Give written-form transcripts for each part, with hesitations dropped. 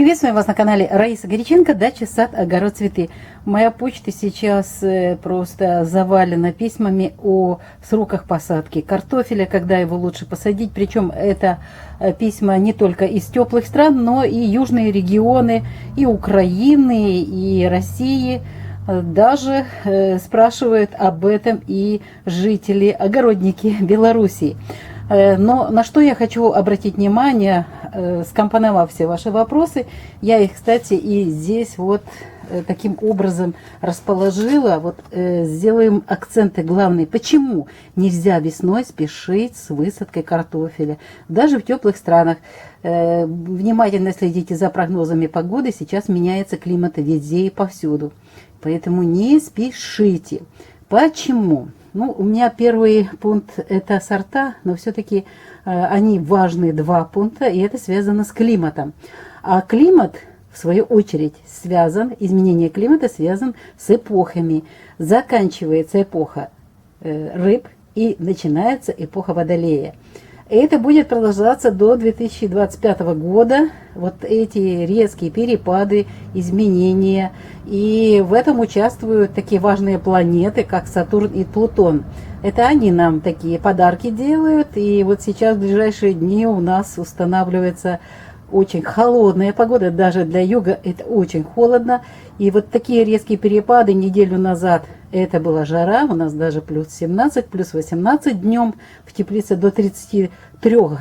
Приветствую вас на канале Раиса Горяченко, дача, сад, огород, цветы. Моя почта сейчас просто завалена письмами о сроках посадки картофеля, когда его лучше посадить. Причем это письма не только из теплых стран, но и южные регионы, и Украины, и России. Даже спрашивают об этом и жители, огородники Белоруссии. Но на что я хочу обратить внимание, скомпоновав все ваши вопросы, я их, кстати, и здесь вот таким образом расположила. Вот сделаем акценты главные. Почему нельзя весной спешить с высадкой картофеля? Даже в теплых странах. Внимательно следите за прогнозами погоды. Сейчас меняется климат везде и повсюду. Поэтому не спешите. Почему? Ну, у меня первый пункт – это сорта, но все-таки они важные, два пункта, и это связано с климатом. А климат, в свою очередь, изменение климата связан с эпохами. Заканчивается эпоха рыб и начинается эпоха водолея. Это будет продолжаться до 2025 года, вот эти резкие перепады, изменения. И в этом участвуют такие важные планеты, как Сатурн и Плутон. Это они нам такие подарки делают. И вот сейчас, в ближайшие дни, у нас устанавливается очень холодная погода. Даже для юга это очень холодно. И вот такие резкие перепады неделю назад. Это была жара, у нас даже плюс 17, плюс 18 днем, в теплице до 33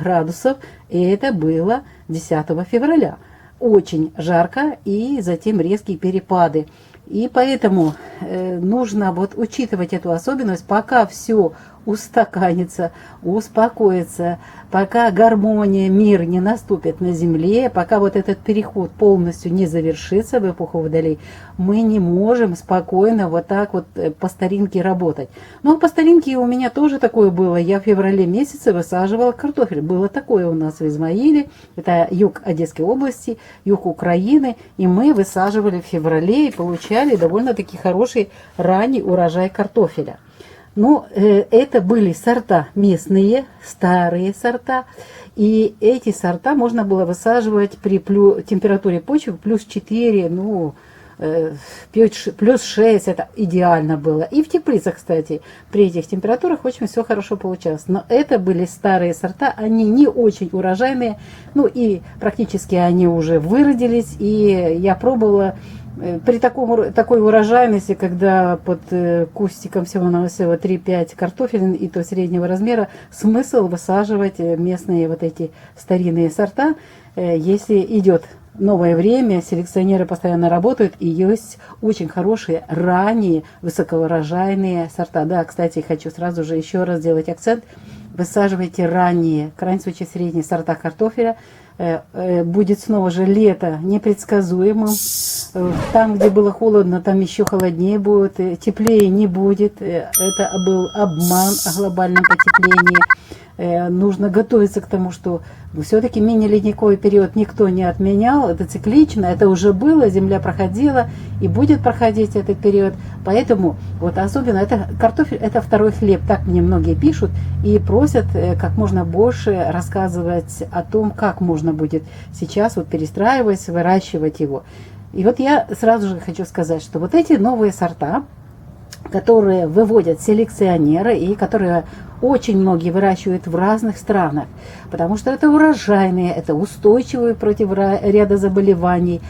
градусов, и это было 10 февраля. Очень жарко, и затем резкие перепады. И поэтому нужно вот учитывать эту особенность, пока все устаканится, успокоится, пока гармония, мир не наступит на земле, пока вот этот переход полностью не завершится в эпоху водолей, мы не можем спокойно вот так вот по старинке работать. Но по старинке у меня тоже такое было. Я в феврале месяце высаживала картофель. Было такое у нас в Измаиле. Это юг Одесской области, юг Украины. И мы высаживали в феврале и получали довольно-таки хороший ранний урожай картофеля. Но это были сорта местные, старые сорта. И эти сорта можно было высаживать при температуре почвы плюс 4, ну, плюс 6, это идеально было. И в теплицах, кстати, при этих температурах очень все хорошо получалось. Но это были старые сорта, они не очень урожайные, ну и практически они уже выродились. И я пробовала при такой урожайности, когда под кустиком всего-навсего 3-5 картофелин, и то среднего размера, смысл высаживать местные вот эти старинные сорта, если идет новое время, селекционеры постоянно работают, и есть очень хорошие ранние высокоурожайные сорта. Да, кстати, хочу сразу же еще раз сделать акцент. Высаживайте ранние, в крайнем случае средние сорта картофеля. Будет снова же лето непредсказуемым. Там, где было холодно, там еще холоднее будет, теплее не будет. Это был обман о глобальном потеплении. Нужно готовиться к тому, что все-таки мини-ледниковый период никто не отменял. Это циклично, это уже было, Земля проходила и будет проходить этот период. Поэтому вот особенно это картофель, это второй хлеб. Так мне многие пишут и просят как можно больше рассказывать о том, как можно будет сейчас вот перестраивать, выращивать его. И вот я сразу же хочу сказать, что вот эти новые сорта, которые выводят селекционеры и которые очень многие выращивают в разных странах, потому что это урожайные, это устойчивые против ряда заболеваний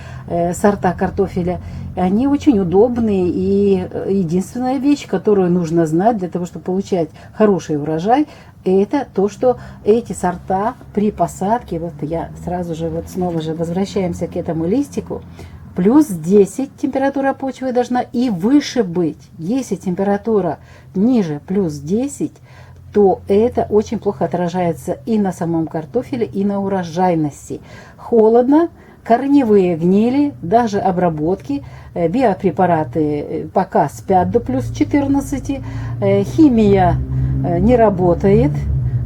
сорта картофеля. Они очень удобные, и единственная вещь, которую нужно знать для того, чтобы получать хороший урожай, это то, что эти сорта при посадке, вот я сразу же вот снова же возвращаемся к этому листику, плюс 10 температура почвы должна и выше быть. Если температура ниже плюс 10, то это очень плохо отражается и на самом картофеле, и на урожайности. Холодно, корневые гнили, даже обработки, биопрепараты пока спят до плюс 14, химия не работает.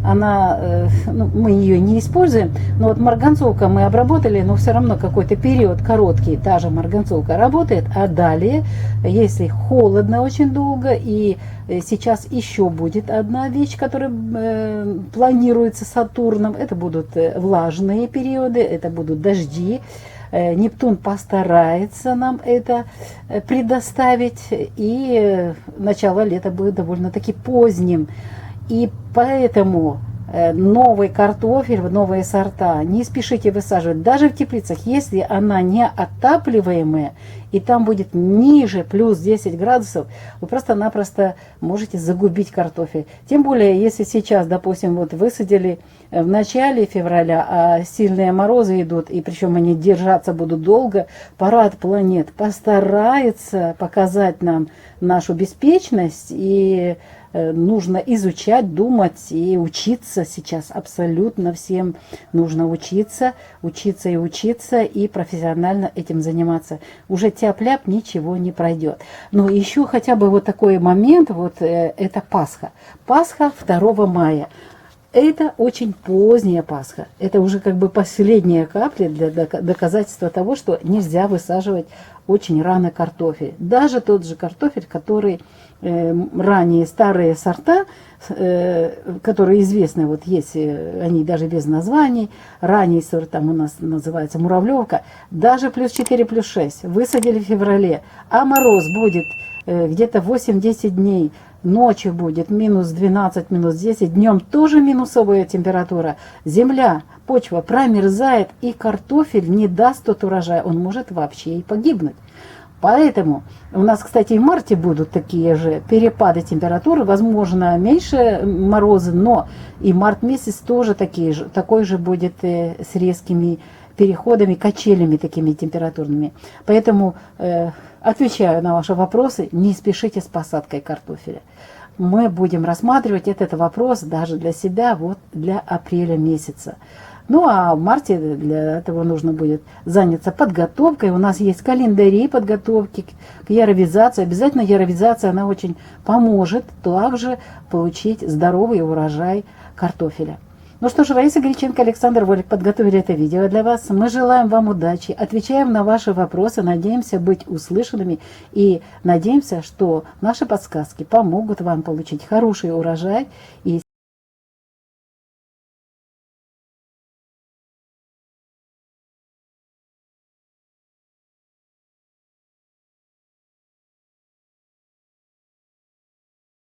Мы ее не используем, но вот марганцовка мы обработали, но все равно какой-то период короткий, та же марганцовка работает, а далее, если холодно очень долго, и сейчас еще будет одна вещь, которая планируется Сатурном, это будут влажные периоды, это будут дожди, Нептун постарается нам это предоставить, и начало лета будет довольно-таки поздним. И поэтому новый картофель, новые сорта не спешите высаживать. Даже в теплицах, если она не отапливаемая, и там будет ниже плюс 10 градусов, вы просто-напросто можете загубить картофель. Тем более, если сейчас, допустим, вот высадили в начале февраля, а сильные морозы идут, и причем они держаться будут долго, парад планет постарается показать нам нашу беспечность, и нужно изучать, думать и учиться сейчас. Абсолютно всем нужно учиться, учиться и учиться, и профессионально этим заниматься. Уже тяп-ляп ничего не пройдет. Но еще хотя бы вот такой момент, вот это Пасха. Пасха 2 мая. Это очень поздняя Пасха. Это уже как бы последняя капля для доказательства того, что нельзя высаживать очень рано картофель. Даже тот же картофель, который ранее старые сорта, которые известны, вот есть они даже без названий, ранний сорт там у нас называется муравлевка, даже плюс 4, плюс 6 высадили в феврале, а мороз будет где-то 8-10 дней, ночью будет минус 12, минус 10, днем тоже минусовая температура, земля, почва промерзает, и картофель не даст тот урожай, он может вообще и погибнуть. Поэтому у нас, кстати, и в марте будут такие же перепады температуры, возможно, меньше морозы, но и март месяц тоже такой же будет с резкими переходами, качелями такими температурными. Поэтому отвечаю на ваши вопросы, не спешите с посадкой картофеля. Мы будем рассматривать этот вопрос даже для себя вот для апреля месяца. Ну а в марте для этого нужно будет заняться подготовкой. У нас есть календари подготовки к яровизации. Обязательно яровизация, она очень поможет также получить здоровый урожай картофеля. Ну что ж, Раиса Греченко, Александр Волик подготовили это видео для вас. Мы желаем вам удачи, отвечаем на ваши вопросы, надеемся быть услышанными и надеемся, что наши подсказки помогут вам получить хороший урожай и